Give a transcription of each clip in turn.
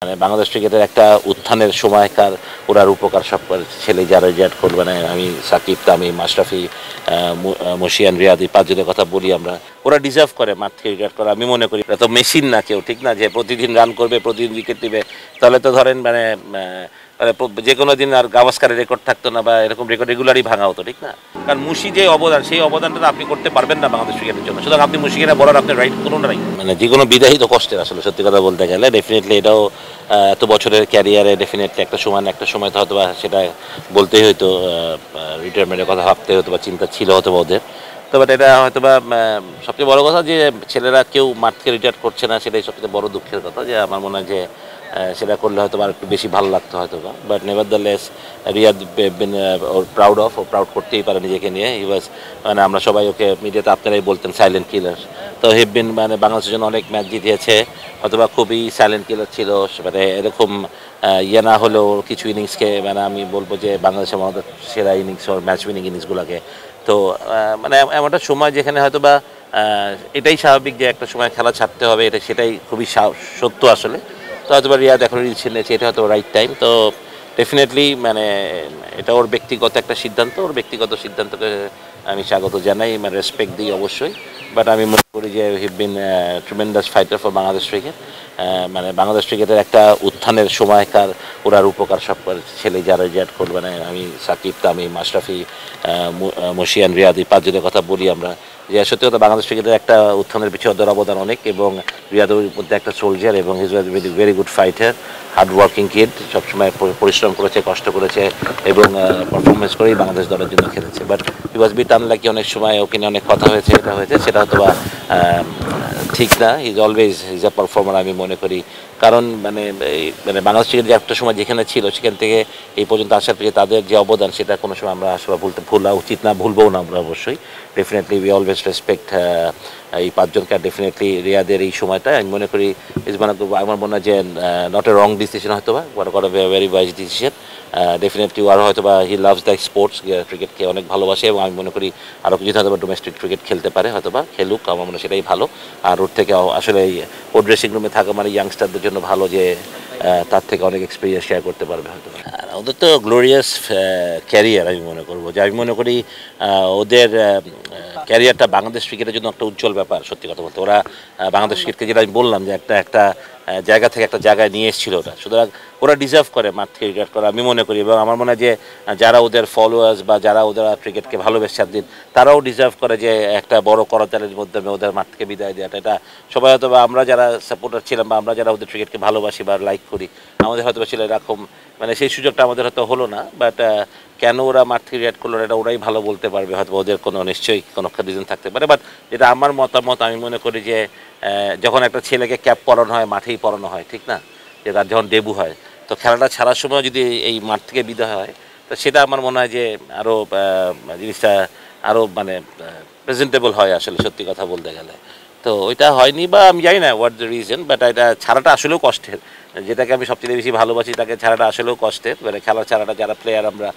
মানে বাংলাদেশ ক্রিকেটের একটা উত্থানের সময়কার ওরা উপকার সব ছেলে যারা রিটায়ার করবে, মানে আমি সাকিব, তামিম, মাশরাফি, মুশিয়ান, রিয়াদি, পাঁচজনের কথা বলি আমরা, ওরা ডিজার্ভ করে মাঠ থেকে রিটায়ার করা। আমি মনে করি এটা তো মেশিন না কেউ, ঠিক না, যে প্রতিদিন রান করবে, প্রতিদিন উইকেট নেবে। তাহলে তো ধরেন মানে যে কোনো দিন আর গাভাস্কারের রেকর্ড থাকতো না, বা এরকম রেকর্ড রেগুলারই ভাঙা হতো, ঠিক না। কারণ মুশি যে অবদান, সেই অবদানটা তো আপনি করতে পারবেন না বাংলাদেশ ক্রিকেটের জন্য। সুতরাং আপনি মুশিকে বলার আপনার রাইট কোনো নাই, মানে যে কোনো বিদায়ী তো কষ্টের আসলে, সত্যি কথা বলতে গেলে। ডেফিনেটলি এটাও এত বছরের ক্যারিয়ারে ডেফিনেটলি একটা সময় তো হয়তো বা সেটা বলতেই হয়তো, রিটায়ারমেন্টের কথা ভাবতে হয়তো বা চিন্তা ছিল হয়তো বা ওদের। তো বাট এটা হয়তো বা সবচেয়ে বড় কথা যে ছেলেরা কেউ মাঠ থেকে রিটায়ার করছে না, সেটাই সবচেয়ে বড় দুঃখের কথা। যে আমার মনে হয় যে সেটা করলে হয়তো আর একটু বেশি ভালো লাগতো হয়তো বা। বাট নেভারদালেস রিয়াদ ওর প্রাউড করতেই পারে নিজেকে নিয়ে। হি ওয়াজ, মানে আমরা সবাই ওকে মিডিয়াতে আপনারাই বলতেন সাইলেন্ট কিলার। তো হি বিন, মানে বাংলাদেশের জন্য অনেক ম্যাচ জিতিয়েছে, অথবা খুবই সাইলেন্ট কিলার ছিল। মানে এরকম ইয়ে না হলেও কিছু ইনিংসকে, মানে আমি বলবো যে বাংলাদেশের মধ্যে সেরা ইনিংস ওর ম্যাচ উইনিং ইনিংসগুলোকে। তো মানে এমন একটা সময় যেখানে হয়তো বা এটাই স্বাভাবিক যে একটা সময় খেলা ছাড়তে হবে, সেটাই খুবই সত্য আসলে। তো হয়তো বা রিয়াদ এখন রিলস নিয়েছে, এটা হয়তো রাইট টাইম। তো ডেফিনেটলি মানে এটা ওর ব্যক্তিগত একটা সিদ্ধান্ত, ওর ব্যক্তিগত সিদ্ধান্তকে আমি স্বাগত জানাই, মানে রেসপেক্ট দিই অবশ্যই। বাট আমি মনে করি যে he been tremendous fighter for Bangladesh cricket. মানে বাংলাদেশ ক্রিকেটের একটা উত্থানের সময়কার ওরার উপকার সব ছেলে যারা রিটায়ার করবে, মানে আমি সাকিব, তামিম, মাশরাফি, মুশিয়ান, রিয়াদি, পাঁচজনের কথা বলি আমরা। যে সত্যি কথা বাংলাদেশ ক্রিকেটের একটা উত্থানের পিছিয়ে ওদের অবদান অনেক, এবং রিয়াদের মধ্যে একটা সোলজার, এবং his was very good fighter, hard working kid, সবসময় পরিশ্রম করেছে, কষ্ট করেছে, এবং পারফরমেন্স করেই বাংলাদেশ দলের জন্য খেলেছে। But he was bit unlucky, অনেক সময় ওকে নিয়ে অনেক কথা হয়েছে, এটা হয়েছে, সেটা হয়তো বা ঠিক না। হিজ অলওয়েজ হিজ আ পারফর্মার আমি মনে করি। কারণ মানে বাংলাদেশ ক্রিকেট যে একটা সময় যেখানে ছিল, সেখান থেকে এই পর্যন্ত আসার পেয়ে তাদের যে অবদান, সেটা কোনো সময় আমরা আসলে ভুলা উচিত না, ভুলবও না আমরা অবশ্যই। ডেফিনেটলি উই অলওয়েজ রেসপেক্ট এই পাঁচজনকে। ডেফিনেটলি রিয়াদের এই সময়টা আমি মনে করি আমার মনে হয় যে নট এ রং ডিসিশন, হয়তো বা ভেরি ওয়াইজ ডিসিশন। ডেফিনেটলি আরও হয়তো বা হি লাভস দ্য স্পোর্টস, ক্রিকেটকে অনেক ভালোবাসে, এবং আমি মনে করি আরও কিছু হয়তো বা ডোমেস্টিক ক্রিকেট খেলতে পারে, হয়তো বা খেলুক, আমার মনে হয় সেটাই ভালো। আর ওর থেকে আসলে ওর ড্রেসিং রুমে থাকা মানে ইয়াংস্টারদের জন্য ভালো, যে তার থেকে অনেক এক্সপিরিয়েন্স শেয়ার করতে পারবে হয়তো। আর ওদের তো গ্লোরিয়াস ক্যারিয়ার আমি মনে করবো, যে আমি মনে করি ওদের ক্যারিয়ারটা বাংলাদেশ ক্রিকেটের জন্য একটা উজ্জ্বল ব্যাপার। সত্যি কথা বলতে ওরা বাংলাদেশ ক্রিকেটকে, যেটা আমি বললাম যে একটা জায়গা থেকে একটা জায়গায় নিয়ে এসেছিল ওরা, সুতরাং ওরা ডিজার্ভ করে মাঠ থেকে রিটায়ার করা আমি মনে করি। এবং আমার মনে হয় যে যারা ওদের ফলোয়ার্স বা যারা ওদের ক্রিকেটকে ভালোবেসে দিন, তারাও ডিজার্ভ করে যে একটা বড় করতালের মাধ্যমে ওদের মাঠ থেকে বিদায় দেওয়াটা। এটা সবাই হয়তো বা আমরা যারা সাপোর্টার ছিলাম, বা আমরা যারা ওদের ক্রিকেটকে ভালোবাসি বা লাইক করি, আমাদের হয়তো বা ছিল এরকম, মানে সেই সুযোগটা আমাদের হয়তো হলো না। বাট কেন ওরা মাঠ থেকে রিটায়ার করলো, এটা ওরাই ভালো বলতে পারবে, হয়তো ওদের কোনো নিশ্চয়ই কোনো একটা রিজন থাকতে পারে। বাট যেটা আমার মতামত, আমি মনে করি যে যখন একটা ছেলেকে ক্যাপ পরানো হয়, মাঠেই পরানো হয়, ঠিক না, যে তার যখন ডেবু হয়, তো খেলাটা ছাড়ার সময় যদি এই মাঠ থেকে বিদায় হয়, তো সেটা আমার মনে হয় যে আরও জিনিসটা আরও মানে প্রেজেন্টেবল হয় আসলে, সত্যি কথা বলতে গেলে। তো ওইটা হয়নি, বা আমি জানি না হোয়াট দ্য রিজন, বাট এটা ছাড়াটা আসলেও কষ্টের। যেটাকে আমি সবচেয়ে বেশি ভালোবাসি, তাকে ছাড়াটা আসলেও কষ্টের। মানে খেলার ছাড়াটা যারা প্লেয়ার আমরা,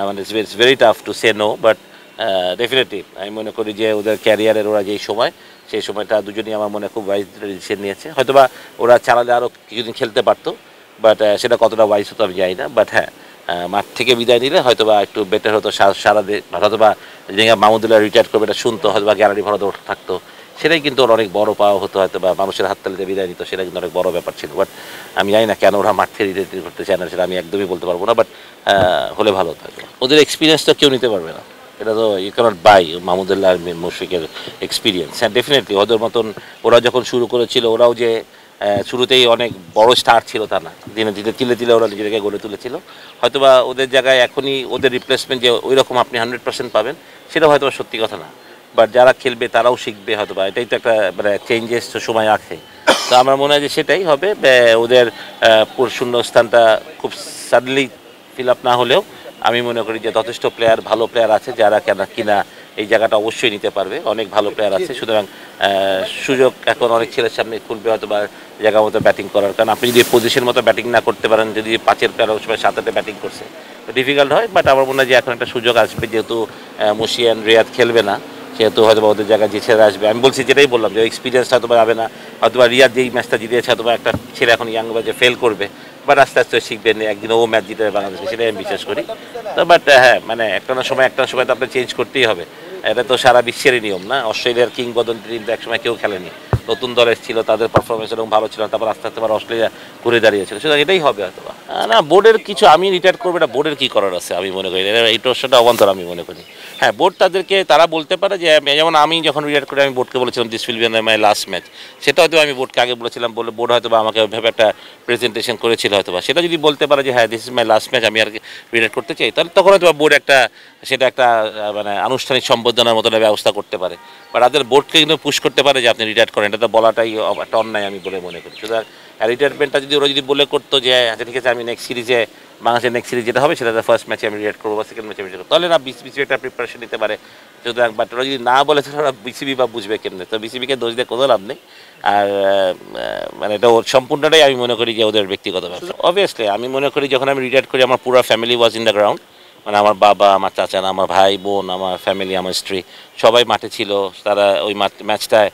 মানে it's very tough to say no. But definitely আমি মনে করি যে ওদের ক্যারিয়ারের ওরা যেই সময়, সেই সময়টা দুজনই আমার মনে খুব ওয়াইজ ডিসিশন নিয়েছে। হয়তোবা ওরা চালালে আরও কিছুদিন খেলতে পারতো, বাট সেটা কতটা ওয়াইজ হতো আমি জানি না। বাট হ্যাঁ, মাঠ থেকে বিদায় নিলে হয়তোবা একটু বেটার হতো। সারা হয়তোবা যে মাহমুদুল্লাহ রিটায়ার করবে এটা শুনতো, হয়তোবা গ্যালারি ভরা থাকতো, সেটাই কিন্তু ওর অনেক বড় পাওয়া হতো, হয়তো বা মানুষের হাততালিতে বিদায় নিত, সেটা কিন্তু অনেক বড় ব্যাপার ছিল। বাট আমি জানি না কেন ওরা মাঠ থেকে রিটায়ার করতে চায় না, সেটা আমি একদমই বলতে পারবো না। বাট হলে ভালো থাকবে। ওদের এক্সপিরিয়েন্স তো কেউ নিতে পারবে না, এটা তো ইউ ক্যানট বাই মাহমুদুল্লাহ আর মুশফিকের এক্সপিরিয়েন্স। হ্যাঁ ডেফিনেটলি ওদের মতন ওরা যখন শুরু করেছিল, ওরাও যে শুরুতেই অনেক বড় স্টার ছিল তা না, দিনে দিনে তিলে তিলে ওরা নিজেকে গড়ে তুলেছিল। হয়তোবা ওদের জায়গায় এখনই ওদের রিপ্লেসমেন্ট যে ওই রকম আপনি 100% পাবেন, সেটা হয়তো সত্যি কথা না। বাট যারা খেলবে তারাও শিখবে হয়তো বা, এটাই তো একটা মানে চেঞ্জেস তো সময় আছে। তো আমার মনে হয় যে সেটাই হবে। ওদের শূন্য স্থানটা খুব সাডেনলি ফিল আপ না হলেও আমি মনে করি যে যথেষ্ট ভালো প্লেয়ার আছে, যারা কিনা এই জায়গাটা অবশ্যই নিতে পারবে। অনেক ভালো প্লেয়ার আছে, সুতরাং সুযোগ এখন অনেক ছেলের সামনে খুলবে হয়তো বা জায়গা মতো ব্যাটিং করার। কারণ আপনি যদি পজিশন মতো ব্যাটিং না করতে পারেন, যদি 5-এর প্লেয়ার সময় 7-এ ব্যাটিং করছে, ডিফিকাল্ট হয়। বাট আমার মনে হয় যে এখন একটা সুযোগ আসবে, যেহেতু মুশিয়ান রিয়াদ খেলবে না, সেহেতু হয়তো ওদের জায়গায় যে ছেলে আসবে, আমি বলছি যেটাই বললাম যে এক্সপিরিয়েন্স হয়তো যাবে না, হয়তো রিয়াদ যেই ম্যাচটা জিতেছে হয়তো একটা ছেলে এখন ইয়াং বাজে ফেল করবে, বাট আস্তে আস্তে শিখবেন, একদিন ও ম্যাচ জিতে বাংলাদেশকে, সেটাই আমি বিশ্বাস করি। তো বাট হ্যাঁ, মানে একটা সময় তো আপনার চেঞ্জ করতেই হবে, এটা তো সারা বিশ্বেরই নিয়ম না। অস্ট্রেলিয়ার কিংবদন্তি টিম তো একসময় কেউ খেলেনি, নতুন দল এসেছিল, তাদের পারফরমেন্স এরকম ভালো ছিল, তারপর আস্তে আস্তে অস্ট্রেলিয়া ঘুরে দাঁড়িয়েছিল, সুতরাং এটাই হবে হয়তো। না, বোর্ডের কিছু আমি রিটায়ার করবো, এটা বোর্ডের কী করার আছে আমি মনে করি, এই প্রশ্নটা অবান্তর আমি মনে করি। হ্যাঁ, বোর্ড তাদেরকে তারা বলতে পারে যে, যেমন আমি যখন রিটায়ার করি আমি বোর্ডকে বলেছিলাম this will be my last match, সেটা হয়তো আমি বোর্ডকে আগে বলেছিলাম, বলে বোর্ড হয়তো বা আমাকে ওইভাবে একটা প্রেজেন্টেশন করেছিল হয়তো বা, সেটা যদি বলতে পারে যে হ্যাঁ this is my last match, আমি আর রিটায়ার করতে চাই, তাহলে তখন হয়তো বোর্ড সেটা একটা মানে আনুষ্ঠানিক সম্বোধনার মতো ব্যবস্থা করতে পারে, বা তাদের বোর্ডকে কিন্তু পুশ করতে পারে যে আপনি রিটায়ার করেন, এটা তো বলাটাই একটা অন্যায় আমি বলে মনে করি। সুতরাং রিটায়ারমেন্টটা যদি ওরা যদি বলে করতো যে আচ্ছা ঠিক আছে আমি নেক্সট সিরিজে, বাংলাদেশের নেক্সট সিরিজ যেটা হবে সেটা ফার্স্ট ম্যাচে আমি রিটায়ার করবো বা সেকেন্ড ম্যাচে আমি রিটায়ার করবো, তাহলে না বিসিবি একটা প্রিপারেশন নিতে পারে। সুতরাং বাট ওরা যদি না বলে তাহলে ওরা বিসিবি বা বুঝবে কেমনে, তো বিসিবিকে দোষ দিয়ে কোনো লাভ নেই। আর মানে এটা ওর সম্পূর্ণটাই আমি মনে করি যে ওদের ব্যক্তিগত ব্যাপার। অবভিয়াসলি আমি মনে করি যখন আমি রিটায়ার করি আমার পুরো family was in the ground, মানে আমার বাবা, আমার চাচারা, আমার ভাই বোন, আমার ফ্যামিলি, আমার স্ত্রী সবাই মাঠে ছিল। তারা ওই ম্যাচটায়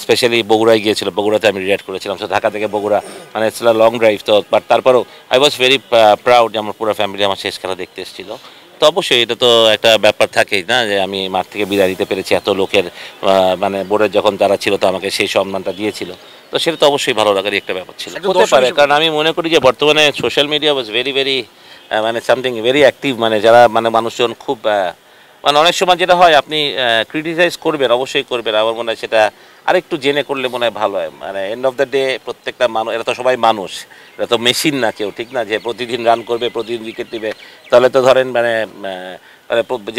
স্পেশালি বগুড়ায় গিয়েছিল, বগুড়াতে আমি রিটায়ার করেছিলাম, তো ঢাকা থেকে বগুড়া মানে ইটস লং ড্রাইভ, তো বাট তারপরেও আই ওয়াজ ভেরি প্রাউড যে আমার পুরো ফ্যামিলি আমার শেষ খেলা দেখতে এসেছিলো। তো অবশ্যই এটা তো একটা ব্যাপার থাকেই না, যে আমি মাঠ থেকে বিদায় দিতে পেরেছি এত লোকের, মানে বোর্ডের যখন তারা ছিল তো আমাকে সেই সম্মানটা দিয়েছিল, তো সেটা তো অবশ্যই ভালো লাগারই একটা ব্যাপার ছিল, হতে পারে। কারণ আমি মনে করি যে বর্তমানে social media was very very মানে সামথিং ভেরি অ্যাক্টিভ, মানে যারা মানে মানুষজন খুব মানে অনেক সময় যেটা হয় আপনি ক্রিটিসাইজ করবেন, অবশ্যই করবেন, আমার মনে হয় সেটা আরেকটু জেনে করলে মনে হয় ভালো হয়। মানে এন্ড অফ দ্য ডে প্রত্যেকটা মানুষ, এরা তো সবাই মানুষ, এটা তো মেশিন না কেউ, ঠিক না যে প্রতিদিন রান করবে, প্রতিদিন উইকেট দিবে, তাহলে তো ধরেন মানে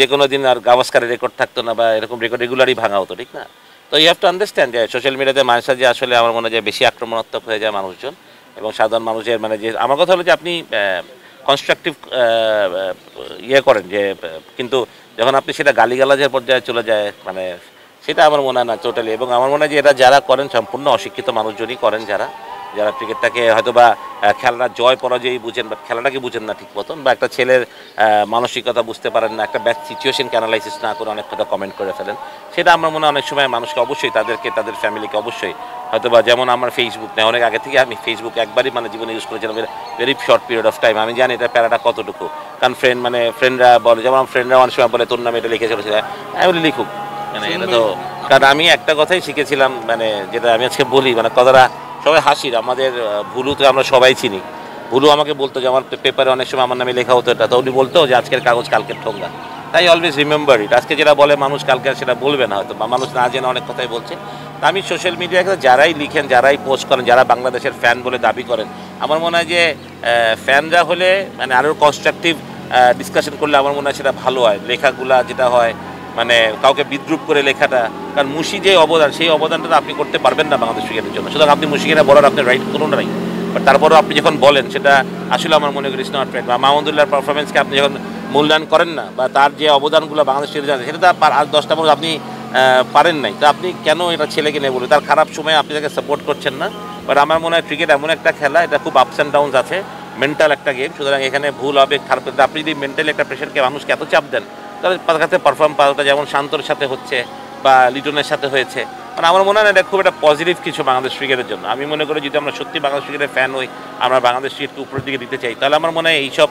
যে কোনো দিন আর গাভাস্কারের রেকর্ড থাকতো না, বা এরকম রেকর্ড রেগুলারই ভাঙা হতো, ঠিক না। তো ইউ হ্যাভ টু আন্ডারস্ট্যান্ড যে সোশ্যাল মিডিয়াতে মানুষের যে আসলে আমার মনে হয় যে বেশি আক্রমণাত্মক হয়ে যায় মানুষজন, এবং সাধারণ মানুষের মানে যে আমার কথা হলো যে আপনি কনস্ট্রাকটিভ ইয়ে করেন যে, কিন্তু যখন আপনি সেটা গালিগালাজের পর্যায়ে চলে যায় মানে সেটা আমার মনে হয় না টোটালি। এবং আমার মনে হয় যে এটা যারা করেন সম্পূর্ণ অশিক্ষিত মানুষজনই করেন, যারা যারা ক্রিকেটটাকে হয়তো বা খেলাটা জয় পরাজয়ই বুঝেন, বা খেলাটাকে বুঝেন না ঠিক মতন, বা একটা ছেলের মানসিকতা বুঝতে পারেন না, একটা ব্যাচ সিচুয়েশনকে অ্যানালাইসিস না করে অনেক কথা কমেন্ট করে ফেলেন। সেটা আমার মনে হয় অনেক সময় মানুষকে অবশ্যই তাদেরকে তাদের ফ্যামিলিকে অবশ্যই হয়তো বা, যেমন আমার ফেসবুক নেই, অনেক আগে থেকে আমি ফেসবুক একবারই মানে জীবনে ইউজ করেছিলাম, very short period of time. আমি জানি এটা প্যারাটা কতটুকু, কারণ ফ্রেন্ডরা বলে, যেমন আমার ফ্রেন্ডরা অনেক সময় বলে তোর নামে এটা লিখে চলেছিল, আমি বলি লিখুক, মানে এটা তো, কারণ আমি একটা কথাই শিখেছিলাম, মানে যেটা আমি আজকে বলি, মানে কথাটা সবাই হাসির, আমাদের ভুলু তো আমরা সবাই চিনি। ভুলু আমাকে বলতো যে আমার পেপারে অনেক সময় আমার নামে লেখা হতো এটা, তো উনি বলতো যে আজকের কাগজ কালকের ঠোঙ্গা, তাই অলওয়েজ রিমেম্বার ইট। আজকে যেটা বলে মানুষ কালকে আর সেটা বলবে না হয়তো, বা মানুষ না জেনে অনেক কথাই বলছে। আমি সোশ্যাল মিডিয়ায় যারাই লিখেন, যারাই পোস্ট করেন, যারা বাংলাদেশের ফ্যান বলে দাবি করেন, আমার মনে হয় যে ফ্যানরা হলে মানে আরও কনস্ট্রাকটিভ ডিসকাশন করলে আমার মনে হয় সেটা ভালো হয়। লেখাগুলা যেটা হয় মানে কাউকে বিদ্রুপ করে লেখাটা, কারণ মুশি যে অবদান, সেই অবদানটা আপনি করতে পারবেন না বাংলাদেশ ক্রিকেটের জন্য, সুতরাং আপনি মুশিকে বলার আপনার রাইট কোনো নাই। বাট তারপরেও আপনি যখন বলেন সেটা আসলে আমার মনে করি ইটস নট রাইট। বা মাহমুদুল্লাহর পারফরমেন্সকে আপনি যখন মূল্যায়ন করেন না, বা তার যে অবদানগুলো বাংলাদেশ ক্রিকেটে আছে সেটা তো আর 10টা মানুষ আপনি পারেন নাই, তো আপনি কেন এটা ছেলেকে নিয়ে বলবেন? তার খারাপ সময় আপনি তাকে সাপোর্ট করছেন না। বাট আমার মনে হয় ক্রিকেট এমন একটা খেলা, এটা খুব আপস অ্যান্ড ডাউনস আছে, মেন্টাল একটা গেম, সুতরাং এখানে ভুল হবে, খারাপ। আপনি যদি মেন্টালি একটা প্রেশারকে মানুষকে এত চাপ দেন, তাহলে তার কাছে পারফর্ম পাওয়াটা যেমন শান্তর সাথে হচ্ছে বা লিটনের সাথে হয়েছে, মানে আমার মনে হয় না এটা খুব একটা পজিটিভ কিছু বাংলাদেশ ক্রিকেটের জন্য। আমি মনে করি যদি আমরা সত্যি বাংলাদেশ ক্রিকেটের ফ্যান হই, আমরা বাংলাদেশ ক্রিকেটকে উপরের দিকে দিতে চাই, তাহলে আমার মনে হয় এইসব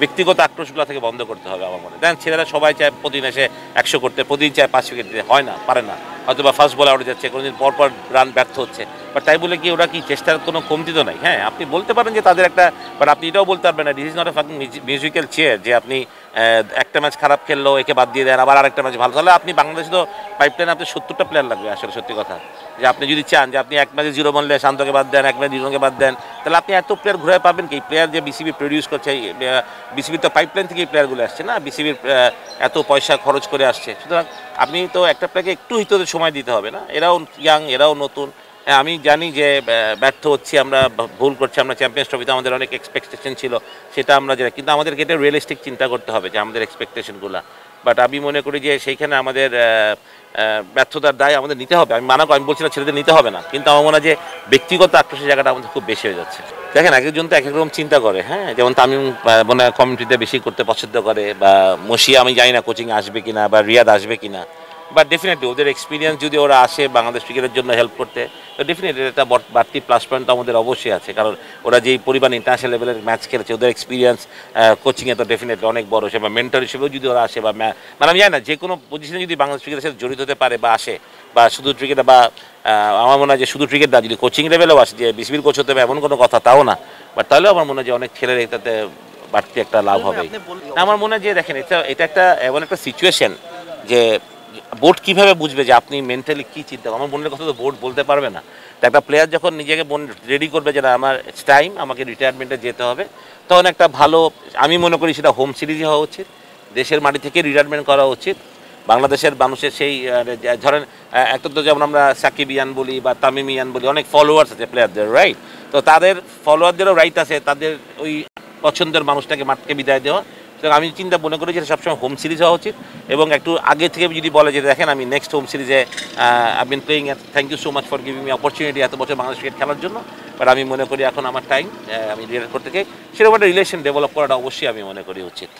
ব্যক্তিগত আক্রোশগুলো থেকে বন্ধ করতে হবে। আমার মনে হয় দেখেন ছেলেরা সবাই চায় প্রতিদিন এসে 100 করতে, প্রতিদিন চায় 5 উইকেট দিতে, হয় না, পারে না, হয়তো বা ফার্স্ট বলে আউট যাচ্ছে, কোনোদিন পরপর রান ব্যর্থ হচ্ছে, বাট তাই বলে কি ওরা কি চেষ্টার কোনো কমতি তো নাই। হ্যাঁ, আপনি বলতে পারেন যে তাদের একটা, বাট আপনি এটাও বলতে পারবেন না this is not a fucking musical chair, যে আপনি একটা ম্যাচ খারাপ খেললো একে বাদ দিয়ে দেন, আবার আরেকটা ম্যাচ ভালো, তাহলে আপনি বাংলাদেশে তো পাইপলাইনে আপনি 70টা প্লেয়ার লাগবে আসলে সত্যি কথা। যে আপনি যদি চান যে আপনি এক ম্যাচে 0 বললে শান্তকে বাদ দেন, এক ম্যাচে লিটনকে বাদ দেন, তাহলে আপনি এত প্লেয়ার ঘুরে পাবেন কি? প্লেয়ার যে বিসিবি প্রডিউস করছে, বিসিবির তো পাইপলাইন থেকে এই প্লেয়ারগুলো আসছে না, বিসিবির এত পয়সা খরচ করে আসছে, সুতরাং আপনি তো একটা প্লেয়ারকে একটু হিতোতে সময় দিতে হবে না? এরাও ইয়াং, এরাও নতুন। হ্যাঁ, আমি জানি যে ব্যর্থ হচ্ছি আমরা, ভুল করছি আমরা, চ্যাম্পিয়ন্স ট্রফিতে আমাদের অনেক এক্সপেকটেশন ছিল, সেটা আমরা যেটা, কিন্তু আমাদেরকে এটা রিয়েলিস্টিক চিন্তা করতে হবে যে আমাদের এক্সপেকটেশনগুলো। বাট আমি মনে করি যে সেইখানে আমাদের ব্যর্থতার দায় আমাদের নিতে হবে। আমি আমি বলছি না ছেলেদের নিতে হবে না, কিন্তু আমার মনে হয় যে ব্যক্তিগত আক্রোশের জায়গাটা আমাদের খুব বেশি হয়ে যাচ্ছে। দেখেন এক একজন তো এক এক রকম চিন্তা করে। হ্যাঁ, যেমন তামিম মনে হয় কমিউনিটিতে বেশি করতে পছন্দ করে, বা মসিয়া আমি জানি না কোচিংয়ে আসবে কিনা, বা রিয়াদ আসবে কিনা, বাট ডেফিনেটলি ওদের এক্সপিরিয়েন্স যদি ওরা আসে বাংলাদেশ ক্রিকেটের জন্য হেল্প করতে, তো ডেফিনেটলি এটা বাড়তি প্লাস পয়েন্ট তো আমাদের অবশ্যই আছে, কারণ ওরা যেই পরিমাণ ইন্টারন্যাশনাল লেভেলের ম্যাচ খেলেছে, ওদের এক্সপিরিয়েন্স কোচিংয়ে তো ডেফিনেটলি অনেক বড়, সে বা মেন্টর হিসেবেও যদি ওরা আসে বা মানে আমি জানি না যে কোনো পজিশনে যদি বাংলাদেশ ক্রিকেটের সাথে জড়িত হতে পারে বা আসে, বা শুধু ক্রিকেটে বা আমার মনে হয় যে শুধু ক্রিকেট না, যদি কোচিং লেভেলেও আসে, যে বিসিবির কোচ হতে হবে এমন কোনো কথা তাও না, বাট তাহলেও আমার মনে হয় যে অনেক ছেলের এটাতে বাড়তি একটা লাভ হবে। আমার মনে হয় যে দেখেন, এটা একটা এমন একটা সিচুয়েশন যে বোর্ড কীভাবে বুঝবে যে আপনি মেন্টালি কী চিন্তা, আমার মনের কথা তো বোর্ড বলতে পারবে না। তো একটা প্লেয়ার যখন নিজেকে রেডি করবে যে না আমার টাইম, আমাকে রিটায়ারমেন্টে যেতে হবে, তখন একটা ভালো, আমি মনে করি সেটা হোম সিরিজই হওয়া উচিত, দেশের মাটি থেকে রিটায়ারমেন্ট করা উচিত। বাংলাদেশের মানুষের সেই ধরেন একটা তো যেমন আমরা সাকিব ইয়ান বলি বা তামিম ইয়ান বলি, অনেক ফলোয়ার্স আছে প্লেয়ারদের, রাইট? তো তাদের ফলোয়ারদেরও রাইট আছে তাদের ওই পছন্দের মানুষটাকে মাঠকে বিদায় দেওয়া। তো আমি চিন্তা মনে করি যে সবসময় হোম সিরিজ হওয়া উচিত, এবং একটু আগে থেকে যদি বলে যে দেখেন আমি নেক্সট হোম সিরিজে I been playing, thank you so much for giving me opportunity এত বছর বাংলাদেশ ক্রিকেট খেলার জন্য, বাট আমি মনে করি এখন আমার টাইম, আমি রিটায়ার করতে চাই, সেরকম একটা রিলেশন ডেভেলপ করাটা অবশ্যই আমি মনে করি উচিত।